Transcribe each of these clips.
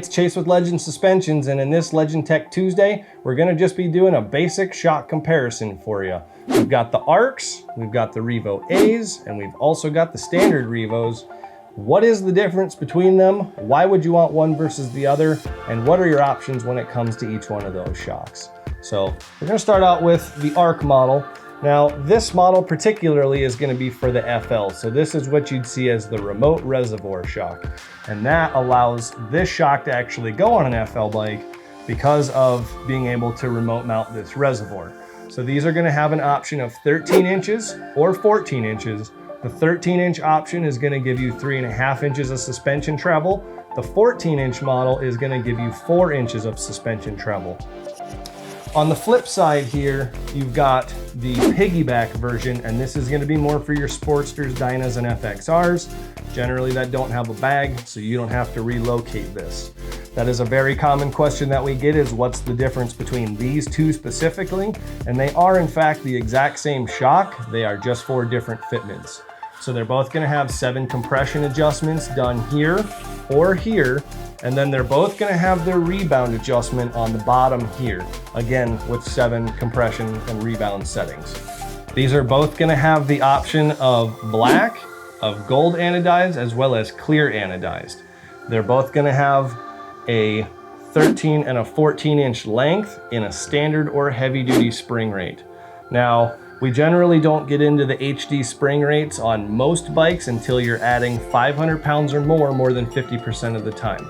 It's Chase with Legend Suspensions, and in this Legend Tech Tuesday, we're gonna just be doing a basic shock comparison for you. We've got the ARCs, we've got the Revo A's, and we've also got the standard Revos. What is the difference between them? Why would you want one versus the other? And what are your options when it comes to each one of those shocks? So we're gonna start out with the ARC model. Now, this model particularly is gonna be for the FL. So this is what you'd see as the remote reservoir shock. And that allows this shock to actually go on an FL bike because of being able to remote mount this reservoir. So these are gonna have an option of 13 inches or 14 inches. The 13-inch option is gonna give you 3.5 inches of suspension travel. The 14-inch model is gonna give you 4 inches of suspension travel. On the flip side here, you've got the piggyback version, and this is gonna be more for your Sportsters, Dynas, and FXRs. Generally that don't have a bag, so you don't have to relocate this. That is a very common question that we get, is what's the difference between these two specifically? And they are in fact the exact same shock, they are just for different fitments. So they're both gonna have 7 compression adjustments done here or here, and then they're both gonna have their rebound adjustment on the bottom here, again with 7 compression and rebound settings. These are both gonna have the option of black, of gold anodized, as well as clear anodized. They're both gonna have a 13 and a 14-inch length in a standard or heavy-duty spring rate. Now, we generally don't get into the HD spring rates on most bikes until you're adding 500 pounds or more than 50% of the time.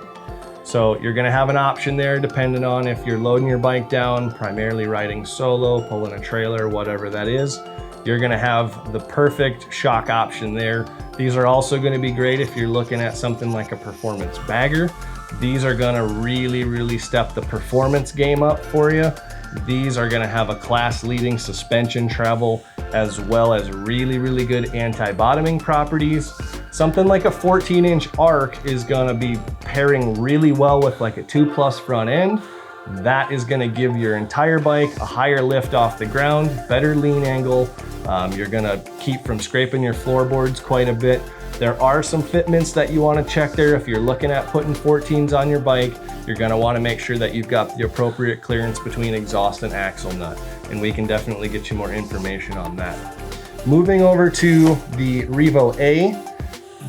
So you're gonna have an option there depending on if you're loading your bike down, primarily riding solo, pulling a trailer, whatever that is. You're gonna have the perfect shock option there. These are also gonna be great if you're looking at something like a performance bagger. These are gonna really step the performance game up for you. These are gonna have a class-leading suspension travel, as well as really good anti-bottoming properties. Something like a 14-inch ARC is gonna be pairing really well with like a 2+ front end. That is gonna give your entire bike a higher lift off the ground, better lean angle. You're gonna keep from scraping your floorboards quite a bit. There are some fitments that you wanna check there. If you're looking at putting 14s on your bike, you're gonna wanna make sure that you've got the appropriate clearance between exhaust and axle nut, and we can definitely get you more information on that. Moving over to the Revo A,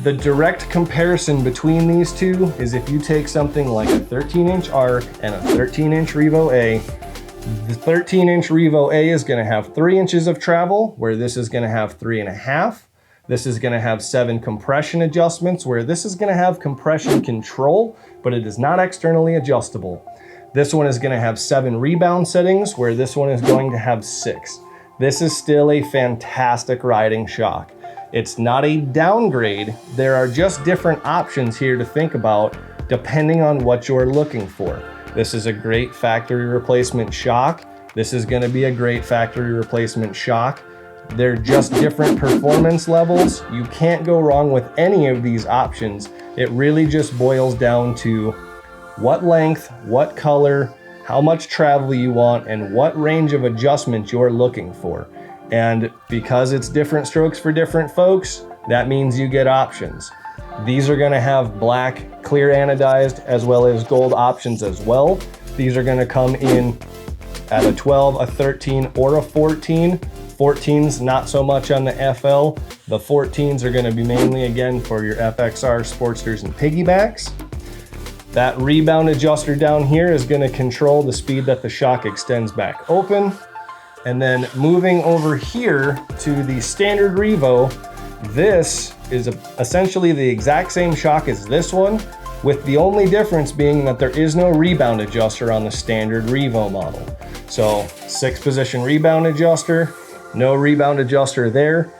the direct comparison between these two is if you take something like a 13-inch ARC and a 13-inch Revo A, the 13-inch Revo A is gonna have 3 inches of travel, where this is gonna have 3.5. This is gonna have 7 compression adjustments, where this is gonna have compression control, but it is not externally adjustable. This one is gonna have 7 rebound settings, where this one is going to have 6. This is still a fantastic riding shock. It's not a downgrade. There are just different options here to think about depending on what you're looking for. This is a great factory replacement shock. This is gonna be a great factory replacement shock. They're just different performance levels. You can't go wrong with any of these options. It really just boils down to what length, what color, how much travel you want, and what range of adjustment you're looking for. And because it's different strokes for different folks, that means you get options. These are gonna have black, clear anodized, as well as gold options as well. These are gonna come in at a 12, a 13, or a 14. 14s not so much on the FL. The 14s are gonna be mainly, again, for your FXR, Sportsters, and piggybacks. That rebound adjuster down here is gonna control the speed that the shock extends back open. And then moving over here to the standard Revo, this is essentially the exact same shock as this one, with the only difference being that there is no rebound adjuster on the standard Revo model. So 6-position rebound adjuster, no rebound adjuster there.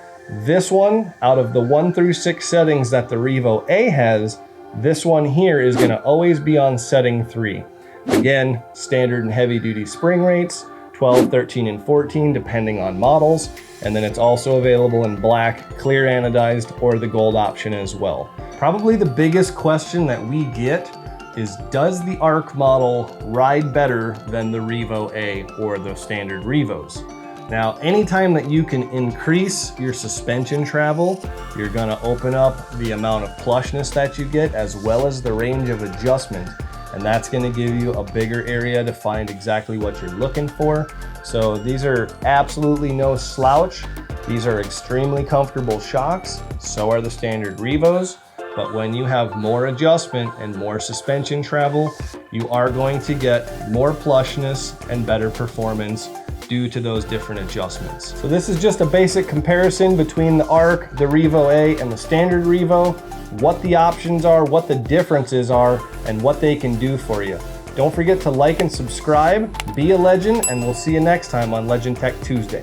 This one, out of the 1 through 6 settings that the Revo A has, this one here is gonna always be on setting 3. Again, standard and heavy duty spring rates, 12, 13, and 14, depending on models. And then it's also available in black, clear anodized, or the gold option as well. Probably the biggest question that we get is, does the ARC model ride better than the Revo A or the standard Revos? Now, anytime that you can increase your suspension travel, you're gonna open up the amount of plushness that you get, as well as the range of adjustment. and that's going to give you a bigger area to find exactly what you're looking for. So these are absolutely no slouch. These are extremely comfortable shocks. So are the standard Revos. But when you have more adjustment and more suspension travel, you are going to get more plushness and better performance due to those different adjustments. So this is just a basic comparison between the ARC, the Revo A, and the standard Revo, what the options are, what the differences are, and what they can do for you. Don't forget to like and subscribe, be a legend, and we'll see you next time on Legend Tech Tuesday.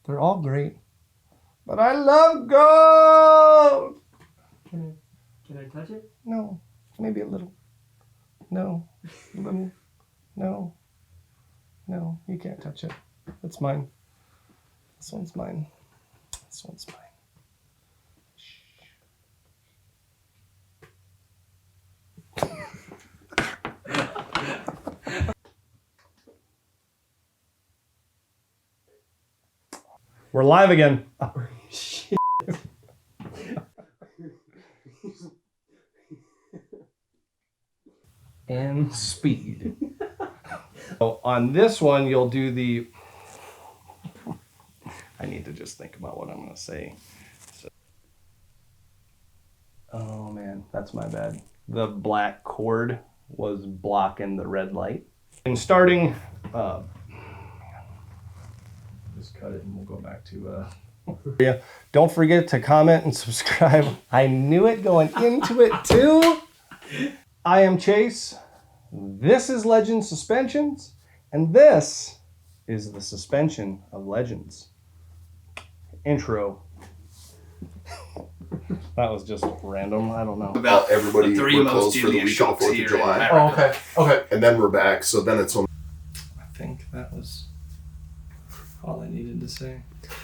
They're all great, but I love gold! Can I touch it? No, maybe a little. No, a little. No, no, you can't touch it. It's mine. This one's mine. This one's mine. We're live again. Oh, shit. And speed. So on this one, you'll do the... I need to just think about what I'm going to say. So... Oh man, that's my bad. The black cord was blocking the red light. And starting... Just cut it and we'll go back to... Yeah. Don't forget to comment and subscribe. I knew it going into it too. I am Chase. This is Legend Suspensions. And this is the suspension of legends. Intro. That was just random. I don't know. About everybody, the three we're most closed for the devious week of the shocks 4th here of July. in Oh, America. okay. And then we're back, so then it's on. I think that was all I needed to say.